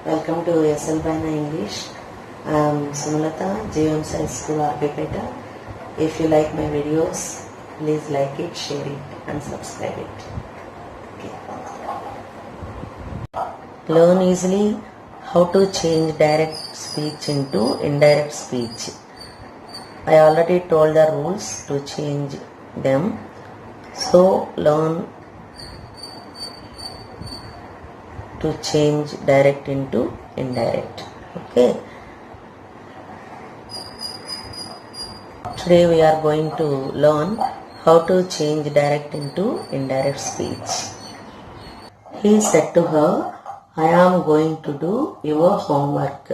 Welcome to SL Bana English. I am Sumalata, JMS High School, Arbipeta. If you like my videos, please like it, share it and subscribe it. Okay. Learn easily how to change direct speech into indirect speech. I already told the rules to change them. So learn to change direct into indirect. Okay. Today we are going to learn how to change direct into indirect speech. He said to her, I am going to do your homework.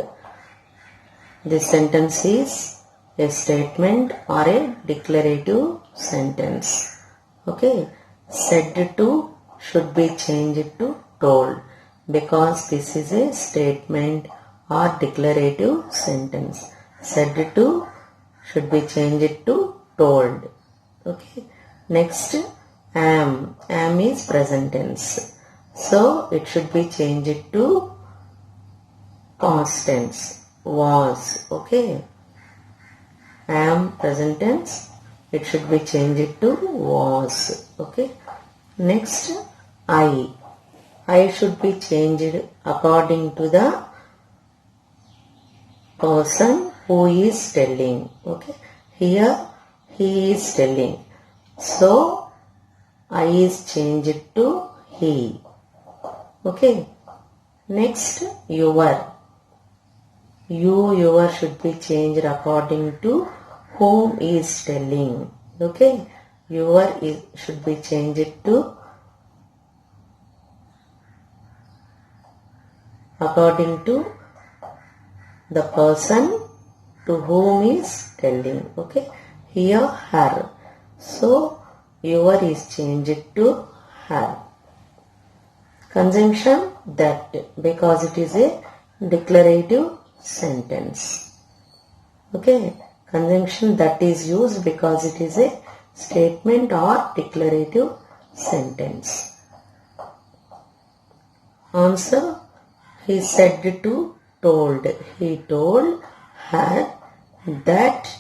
This sentence is a statement or a declarative sentence. Okay. Said to should be changed to told, because this is a statement or declarative sentence. Said to should be changed to told. Okay. Next, am. Am is present tense. So it should be changed to past tense. Was. Okay. Am present tense. It should be changed to was. Okay. Next, I. I should be changed according to the person who is telling. Okay. Here he is telling. So I is changed to he. Okay. Next, your. Your should be changed according to whom is telling. Okay. Your should be changed to according to the person to whom is telling. Okay. Here her. So your is changed to her. Conjunction that, because it is a declarative sentence. Okay. Conjunction that is used because it is a statement or declarative sentence. Answer. He said to told. He told her that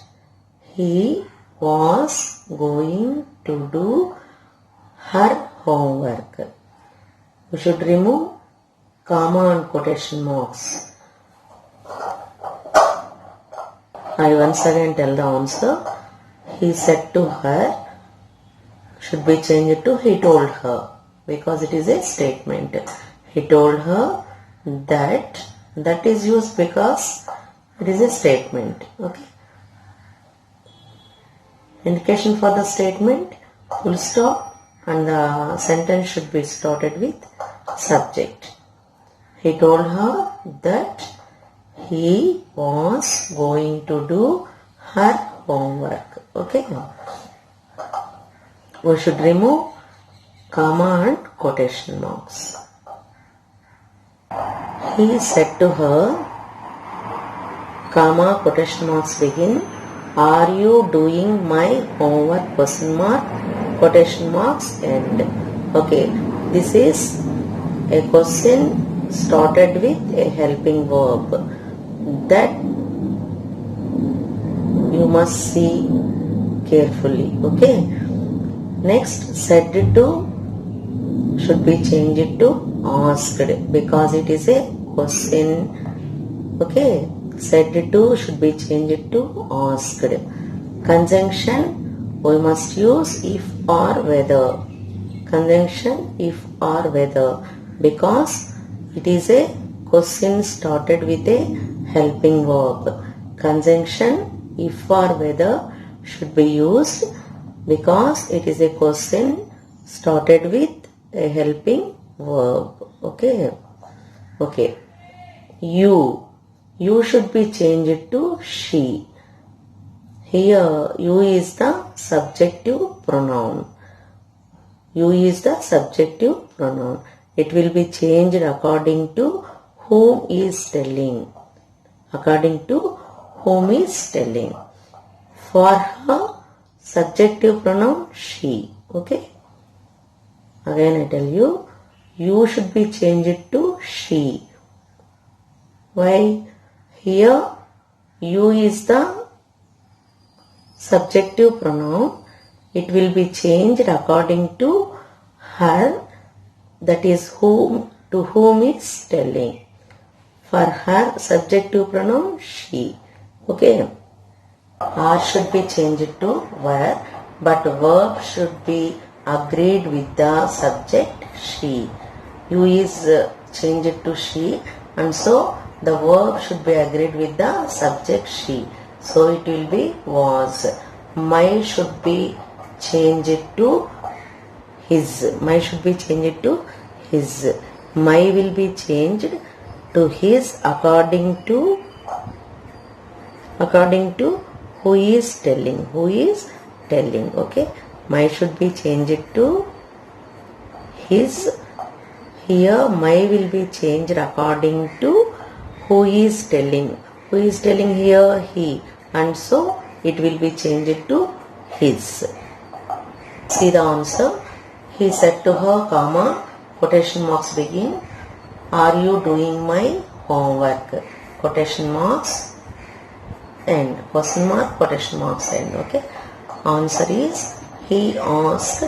he was going to do her homework. We should remove comma and quotation marks. I once again tell the answer. He said to her should be changed to he told her, because it is a statement. He told her that is used because it is a statement. Okay. Indication for the statement, full stop, and the sentence should be started with subject. He told her that he was going to do her homework. Okay. We should remove comma and quotation marks. He said to her, comma, quotation marks begin. Are you doing my homework? Question mark, quotation marks end. Okay. This is a question started with a helping verb that you must see carefully. Okay. Next, said to should be changed to asked, because it is a question. Okay. Said to should be changed to asked. Conjunction, we must use if or whether. Conjunction if or whether, because it is a question started with a helping verb. Conjunction if or whether should be used because it is a question started with a helping verb. Okay. Okay. You should be changed to she. Here you is the subjective pronoun. You is the subjective pronoun. It will be changed according to whom is telling. According to whom is telling. For her, subjective pronoun she. Okay. Again I tell you, you should be changed to she. Why? Here you is the subjective pronoun. It will be changed according to her, that is whom, to whom it's telling. For her, subjective pronoun she. Okay. Are should be changed to were, but verb should be agreed with the subject she. You is changed to she, and so the verb should be agreed with the subject she. So it will be was. My should be changed to his. My should be changed to his. My will be changed to his according to who is telling. Who is telling. Okay. My should be changed to his. Here my will be changed according to who is telling. Who is telling here? He. And so it will be changed to his. See the answer. He said to her, comma, quotation marks begin. Are you doing my homework? Quotation marks end. Question mark, quotation marks end. Okay. Answer is, he asked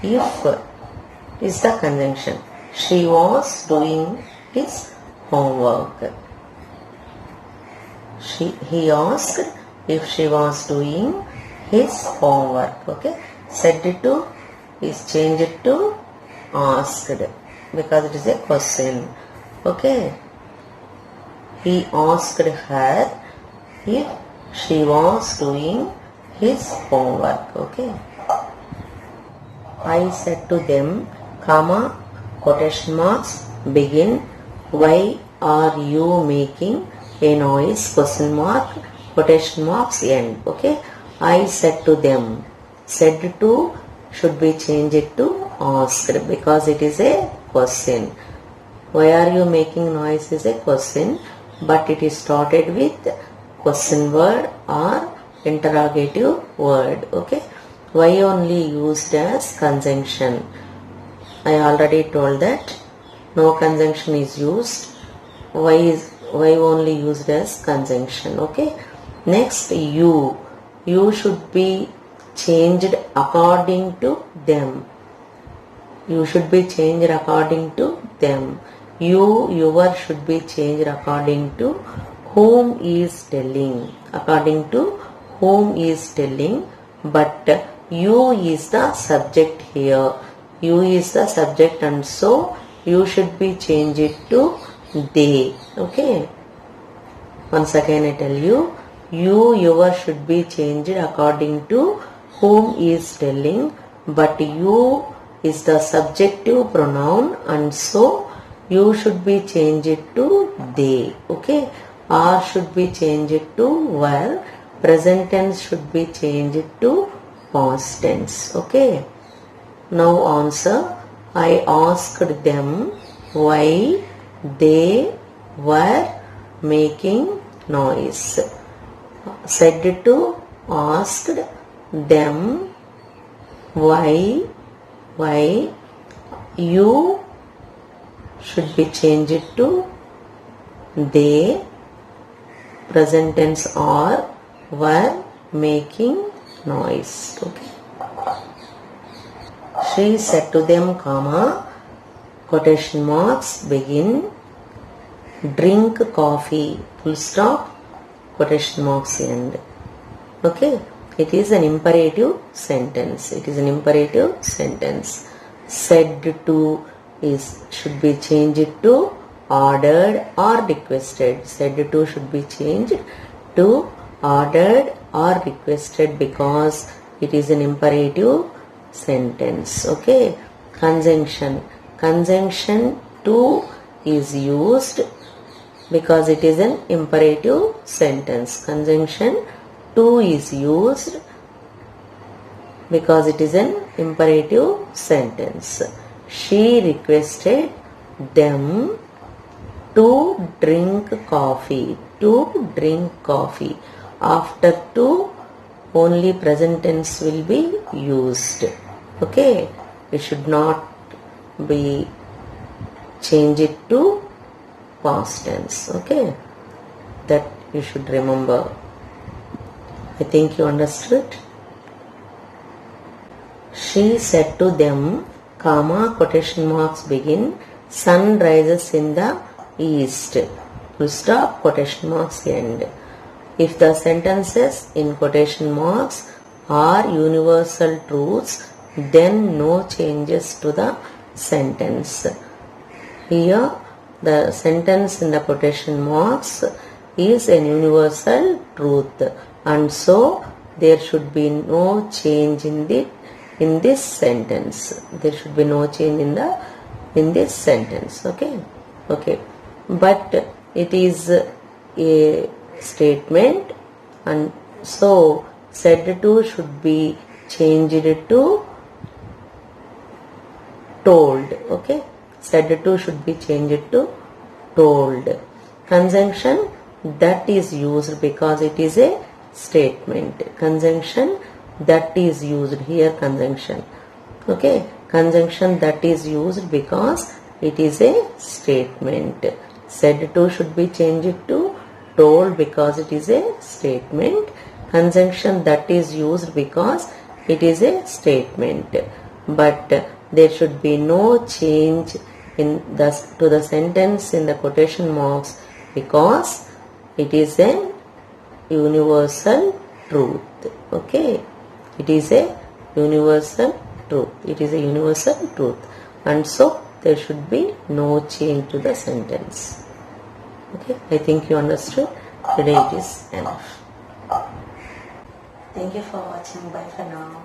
if is the conjunction. She was doing his homework. He asked if she was doing his homework. Okay. Said to is changed to asked because it is a question. Okay. He asked her if she was doing his homework. Okay. I said to them, comma, quotation marks begin. Why are you making a noise? Question mark, quotation marks end. Okay. I said to them. Said to should be changed to asked because it is a question. Why are you making noise is a question, but it is started with question word or interrogative word. Okay. Why only used as conjunction? I already told that no conjunction is used. Why only used as conjunction? Okay. Next, you should be changed according to them. You should be changed according to them. Your should be changed according to whom is telling. According to whom is telling, but you is the subject here. You is the subject, and so you should be changed to they. Okay. Once again I tell you, your should be changed according to whom is telling, but you is the subjective pronoun, and so you should be changed to they. Okay. Are should be changed to were. Present tense should be changed to past tense. Okay. Now answer. I asked them why they were making noise. Said to asked them why you should be changed to they. Present tense or were making noise. Okay. She said to them, comma, quotation marks begin. Drink coffee, full stop, quotation marks end. Okay. It is an imperative sentence. It is an imperative sentence. Said to should be changed to ordered or requested. Said to should be changed to ordered or requested because it is an imperative sentence. Okay. Conjunction. Conjunction to is used because it is an imperative sentence. Conjunction to is used because it is an imperative sentence. She requested them to drink coffee. To drink coffee. After to, only present tense will be used. Okay. It should not be changed to past tense. Okay. that you should remember. I think you understood. She said to them, comma, quotation marks begin, sun rises in the east. Full stop, quotation marks end. If the sentences in quotation marks are universal truths, then no changes to the sentence. Here, the sentence in the quotation marks is a universal truth, and so there should be no change in this sentence. There should be no change in this sentence. Okay. But it is a statement, and so said to should be changed to told. Okay. Said to should be changed to told. Conjunction that is used because it is a statement. Conjunction that is used here, conjunction. Okay. Conjunction that is used because it is a statement. Said to should be changed to told because it is a statement. Conjunction that is used because it is a statement. But there should be no change to the sentence in the quotation marks because it is a universal truth. Okay. It is a universal truth. It is a universal truth. And so there should be no change to the sentence. Okay. I think you understood. Today it is enough. Thank you for watching. Bye for now.